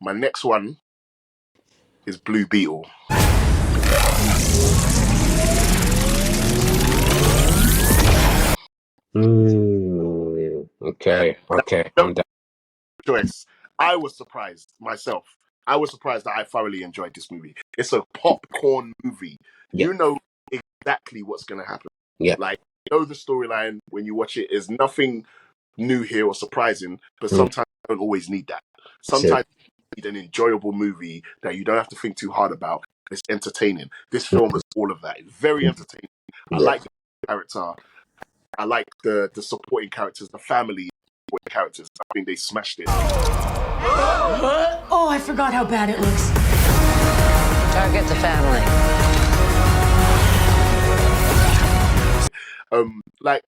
My next one is Blue Beetle. Okay. I'm down. Choice. I was surprised myself. I was surprised that I thoroughly enjoyed this movie. It's a popcorn movie. Yeah. You know exactly what's going to happen. Yeah. Like, you know the storyline when you watch it. Is nothing new here or surprising, but sometimes you don't always need that. Sometimes you need an enjoyable movie that you don't have to think too hard about. It's entertaining. This film is all of that. It's very entertaining. I like the character. I like the supporting characters, the family characters. I think they smashed it. Oh, I forgot how bad it looks. Target the family. Like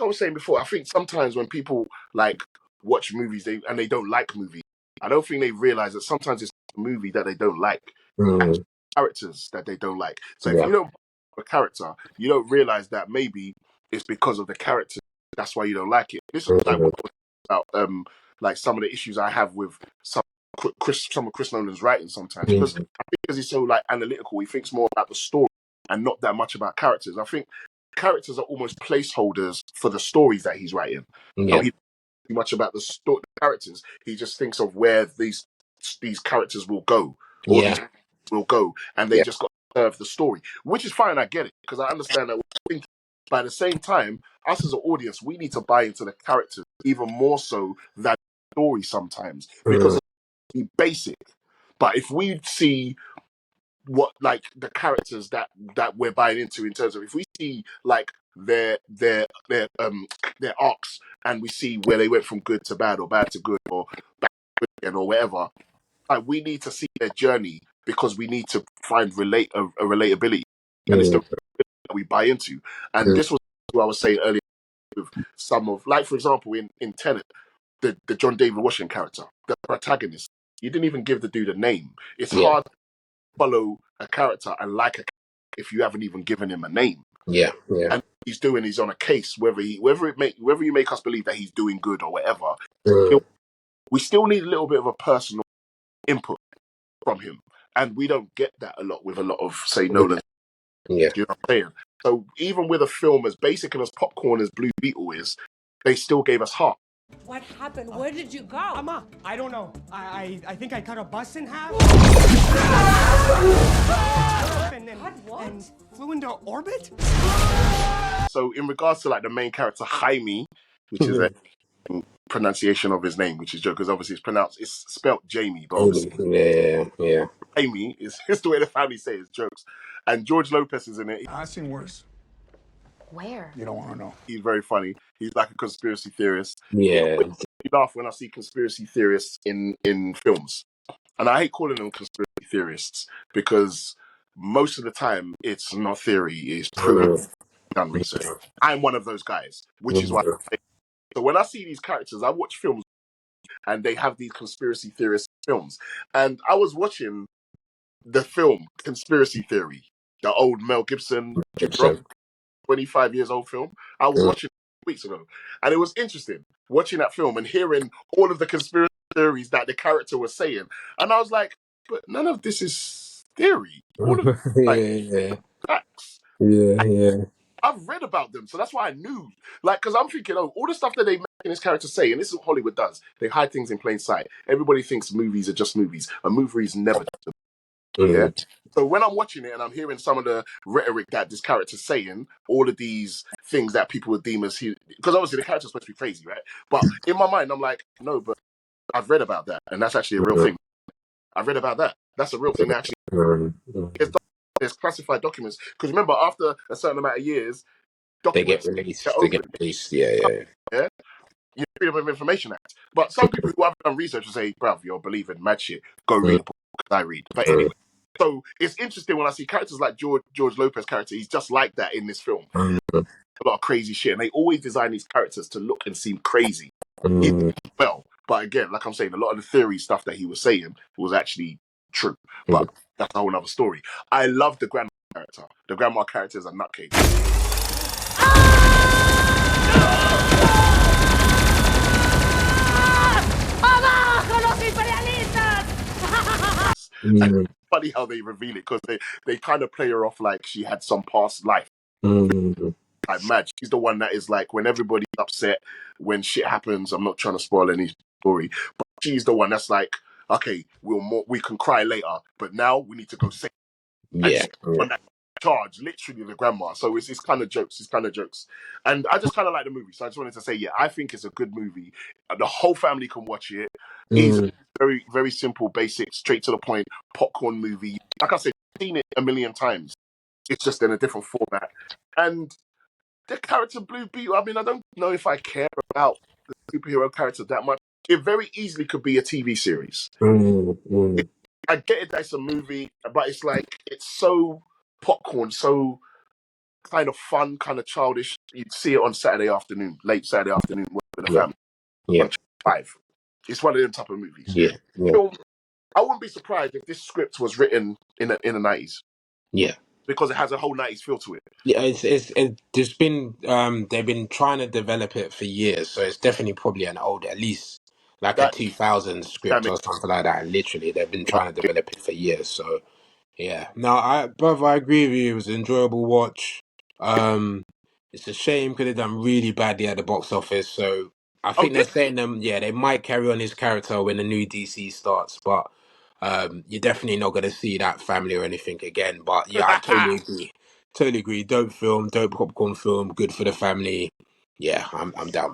I was saying before, I think sometimes when people like watch movies and they don't like movies, I don't think they realize that sometimes it's a movie that they don't like, characters that they don't like. So if you don't like a character, you don't realize that maybe it's because of the character. That's why you don't like it. This is like what about like some of the issues I have with some of Chris Nolan's writing sometimes, because I think because he's so like analytical, he thinks more about the story and not that much about characters. I think characters are almost placeholders for the stories that he's writing. Yeah. He doesn't think much about the characters. He just thinks of where these characters will go, or these will go, and they just got to serve the story, which is fine. I get it, because I understand that. But at the same time, us as an audience, we need to buy into the characters even more so than the story sometimes, because it's basic. But if we see what like the characters that we're buying into, in terms of if we see like their arcs, and we see where they went from good to bad or bad to good or bad to good again or whatever, like we need to see their journey, because we need to find a relatability, and it's the that we buy into. And this was what I was saying earlier with some of, like, for example, in Tenet, the John David Washington character, the protagonist, you didn't even give the dude a name. It's hard to follow a character and like a character if you haven't even given him a name. Yeah. And he's on a case, whether you make us believe that he's doing good or whatever, we still need a little bit of a personal input from him, and we don't get that a lot with a lot of, say, Nolan. Yeah. You know what I'm saying? So even with a film as basic and as popcorn as Blue Beetle is, they still gave us heart. What happened? Where did you go? Mama, I don't know. I think I cut a bus in half. And flew into orbit? So in regards to like the main character, Jaime, which is a pronunciation of his name, which is joke, because obviously it's spelled Jamie, but obviously Jaime is the way the family say it's jokes. And George Lopez is in it. I've seen worse. Where? You don't want to know. He's very funny. He's like a conspiracy theorist. Yeah. I laugh when I see conspiracy theorists in films. And I hate calling them conspiracy theorists, because most of the time it's not theory, it's proven, done research. I'm one of those guys, which is why I say. So when I see these characters, I watch films and they have these conspiracy theorist films. And I was watching the film Conspiracy Theory, the old Mel Gibson, 25 years old film. I was watching it weeks ago. And it was interesting watching that film and hearing all of the conspiracy theories that the character was saying. And I was like, but none of this is theory. All of facts. I've read about them, so that's why I knew. Like, because I'm thinking, all the stuff that they make this character say, and this is what Hollywood does. They hide things in plain sight. Everybody thinks movies are just movies. A movie is never just a movie. Yeah. So when I'm watching it and I'm hearing some of the rhetoric that this character's saying, all of these things that people would deem as because obviously the character's supposed to be crazy, right? But in my mind, I'm like, no, but I've read about that, and that's actually a real thing. I've read about that. That's a real thing. Actually, there's classified documents. Because remember, after a certain amount of years, documents they get released. Yeah. You know, Freedom of Information Act. But some people who haven't done research will say, bruv, you're believing mad shit. Go read the book I read. But anyway, so it's interesting when I see characters like George Lopez character. He's just like that in this film. A lot of crazy shit. And they always design these characters to look and seem crazy. Well, but again, like I'm saying, a lot of the theory stuff that he was saying was actually true. But that's a whole other story. I love the grandma character. The grandma character is a nutcase. ¡Abajo los imperialistas! Funny how they reveal it because they kind of play her off like she had some past life. Mm. Like mad. She's the one that is like when everybody's upset, when shit happens. I'm not trying to spoil any story, but she's the one that's like, okay, we can cry later, but now we need to go save. And Yeah. she's the one that charge, literally the grandma. So it's kind of jokes. It's kind of jokes, and I just kind of like the movie. So I just wanted to say, yeah, I think it's a good movie. The whole family can watch it. Easy, very very simple, basic, straight to the point, popcorn movie. Like I said, I've seen it a million times. It's just in a different format, and the character Blue Beetle, I mean, I don't know if I care about the superhero character that much. It very easily could be a TV series. I get it that it's a movie, but it's like, it's so popcorn, so kind of fun, kind of childish. You'd see it on Saturday afternoon, late Saturday afternoon with the Yeah. family Yeah. on Channel 5. It's one of them type of movies. Yeah. Yeah. Film, I wouldn't be surprised if this script was written in the 90s Yeah. because it has a whole 90s feel to it. Yeah, there's been they've been trying to develop it for years, so it's definitely probably an old, at least like a That, 2000 that script makes or something like that. Literally, they've been trying to develop it for years. So yeah, no, brother, I agree with you. It was an enjoyable watch. Um, it's a shame because they've done really badly at the box office. So I oh, think they're saying they might carry on his character when the new DC starts, but you're definitely not going to see that family or anything again. But yeah, I totally agree. Totally agree. Dope film, dope popcorn film, good for the family. Yeah, I'm down.